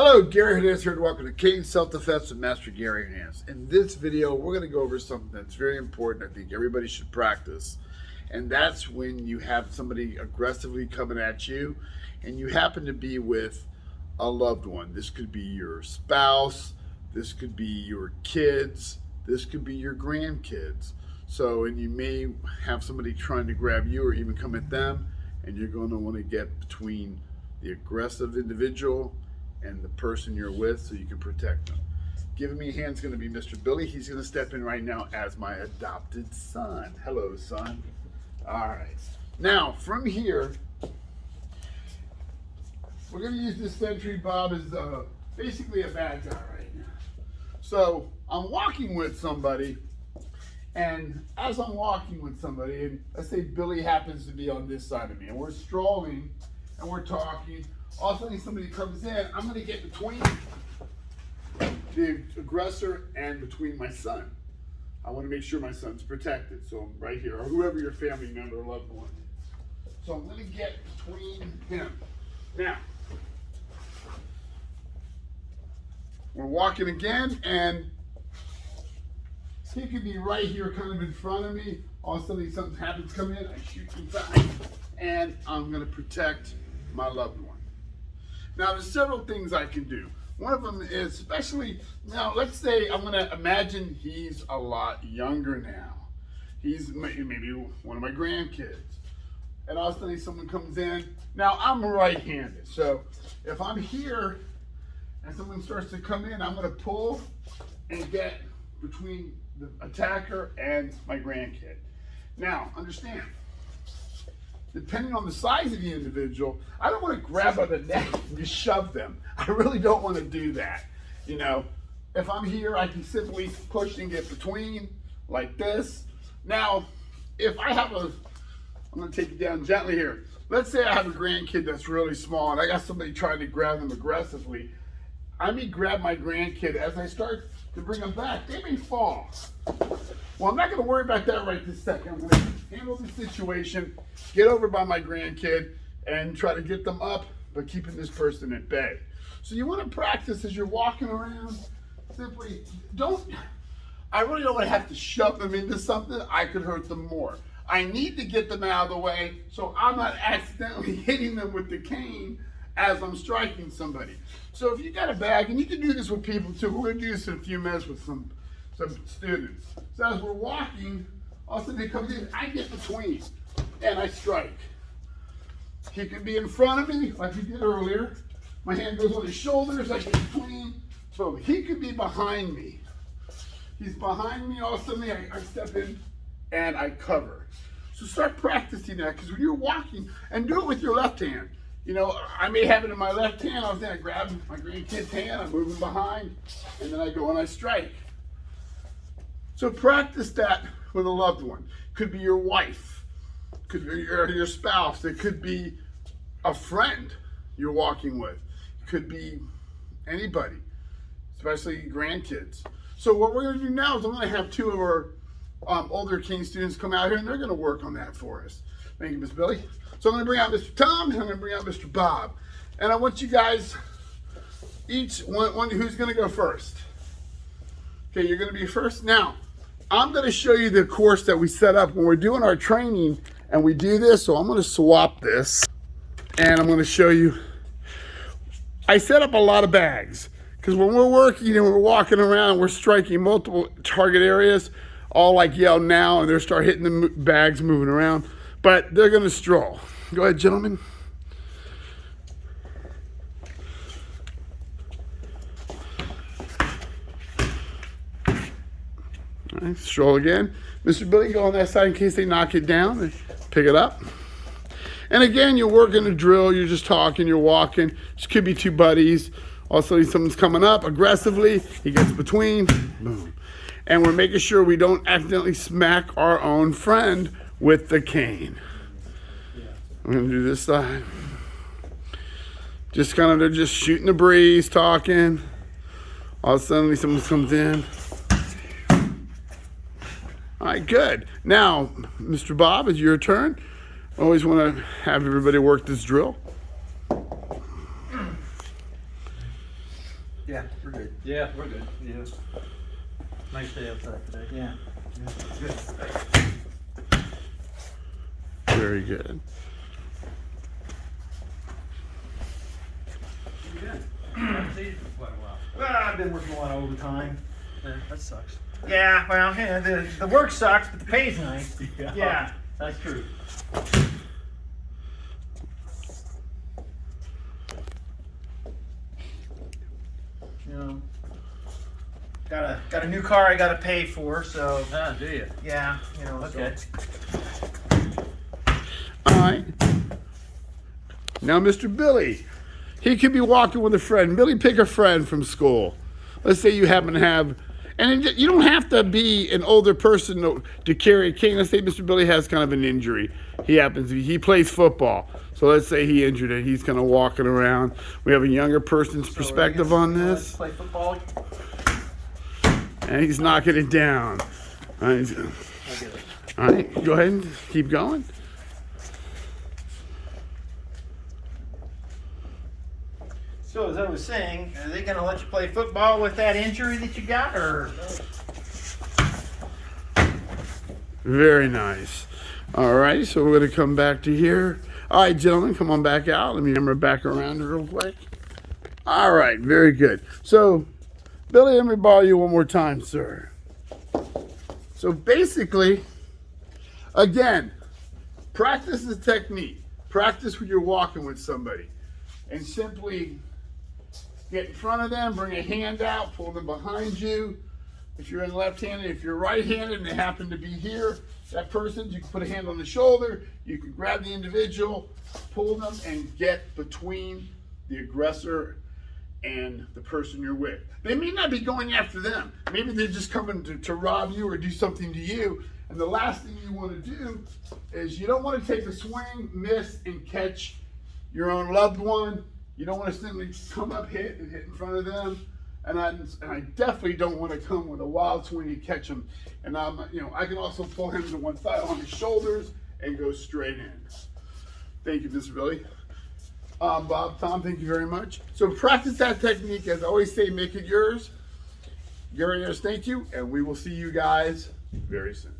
Hello, Gary Hernandez here, and welcome to Cane Self-Defense with Master Gary Hernandez. In this video, we're going to go over something that's very important. I think everybody should practice, and that's when you have somebody aggressively coming at you, and you happen to be with a loved one. This could be your spouse, this could be your kids, this could be your grandkids. So, and you may have somebody trying to grab you or even come at them, and you're going to want to get between the aggressive individual and the person you're with so you can protect them. Giving me a hand is going to be Mr. Billy. He's going to step in right now as my adopted son. Hello, son. All right. Now, from here, we're going to use this Sentry Bob as basically a bad guy right now. So I'm walking with somebody, and as I'm walking with somebody, and let's say Billy happens to be on this side of me, and we're strolling, and we're talking. All of a sudden somebody comes in, I'm going to get between the aggressor and between my son. I want to make sure my son's protected. So I'm right here, or whoever your family member or loved one is. So I'm going to get between him. Now, we're walking again, and he could be right here kind of in front of me. All of a sudden something happens, come in, I shoot inside, and I'm going to protect my loved one. Now, there's several things I can do. One of them is, especially, now let's say I'm gonna imagine he's a lot younger now. He's maybe one of my grandkids. And all of a sudden someone comes in. Now, I'm right-handed, so if I'm here and someone starts to come in, I'm gonna pull and get between the attacker and my grandkid. Now, understand, depending on the size of the individual, I don't want to grab by the neck and just shove them. I really don't want to do that. You know, if I'm here, I can simply push and get between like this. Now, if I have I'm going to take you down gently here. Let's say I have a grandkid that's really small and I got somebody trying to grab them aggressively. I may grab my grandkid. As I start to bring them back, they may fall. Well, I'm not going to worry about that right this second. I'm going to handle the situation, get over by my grandkid, and try to get them up, but keeping this person at bay. So you want to practice as you're walking around. Simply I really don't want to have to shove them into something. I could hurt them more. I need to get them out of the way so I'm not accidentally hitting them with the cane as I'm striking somebody. So if you got a bag, and you can do this with people too. We're going to do this in a few minutes with some students. So as we're walking, all of a sudden they come in, I get between, and I strike. He can be in front of me, like he did earlier. My hand goes on his shoulders, I get between. So he could be behind me. He's behind me, all of a sudden I step in and I cover. So start practicing that, because when you're walking, and do it with your left hand. You know, I may have it in my left hand, all of a sudden I grab my grandkid's hand, I move him behind, and then I go and I strike. So practice that with a loved one. Could be your wife, could be your spouse, it could be a friend you're walking with, it could be anybody, especially grandkids. So what we're going to do now is I'm going to have two of our older cane students come out here, and they're going to work on that for us. Thank you, Miss Billy. So I'm going to bring out Mr. Tom, and I'm going to bring out Mr. Bob. And I want you guys, each one who's going to go first? Okay, you're going to be first. Now, I'm going to show you the course that we set up when we're doing our training, and we do this. So I'm going to swap this, and I'm going to show you. I set up a lot of bags, because when we're working and we're walking around, we're striking multiple target areas, all like yell now, and they'll start hitting the bags moving around. But they're going to stroll. Go ahead, gentlemen. All right, stroll again. Mr. Billy, go on that side in case they knock it down and pick it up. And again, you're working a drill. You're just talking. You're walking. This could be two buddies. Also, someone's coming up aggressively. He gets between. Boom. And we're making sure we don't accidentally smack our own friend with the cane. I'm going to do this side. Just kind of, they're just shooting the breeze, talking. All of a sudden, someone comes in. All right, good. Now, Mr. Bob, it's your turn. I always want to have everybody work this drill. Yeah, we're good. Yeah, we're good. Yeah. Nice day outside today. Yeah. Good. Very good. Haven't seen you for quite a while. Well, I've been working a lot of overtime. Yeah, that sucks. Yeah, well, yeah, the work sucks, but the pay's nice. Yeah. That's true. You know, got a new car I got to pay for, so Ah, do you? yeah, you know. Okay. All right. Now, Mr. Billy, he could be walking with a friend. Billy, pick a friend from school. Let's say you happen to have, and you don't have to be an older person to carry a cane. Let's say Mr. Billy has kind of an injury. He plays football. So let's say he injured it. He's kind of walking around. We have a younger person's perspective on this. Play football. And he's knocking it down. All right, I get it. all right, go ahead and keep going. So as I was saying, are they going to let you play football with that injury that you got, or? Very nice. All right, so we're going to come back to here. All right, gentlemen, come on back out. Let me hammer back around real quick. All right, very good. So, Billy, let me borrow you one more time, sir. So basically, again, practice the technique. Practice when you're walking with somebody. And simply get in front of them, bring a hand out, pull them behind you. If you're in left-handed, if you're right-handed and they happen to be here, that person, you can put a hand on the shoulder, you can grab the individual, pull them, and get between the aggressor and the person you're with. They may not be going after them. Maybe they're just coming to rob you or do something to you. And the last thing you want to do is you don't want to take a swing, miss, and catch your own loved one. You don't want to simply come up, hit in front of them. And I definitely don't want to come with a wild swing and catch him. And I can also pull him to one side on his shoulders and go straight in. Thank you, Mr. Billy. Bob, Tom, thank you very much. So practice that technique. As I always say, make it yours. Gary Hernandez, thank you. And we will see you guys very soon.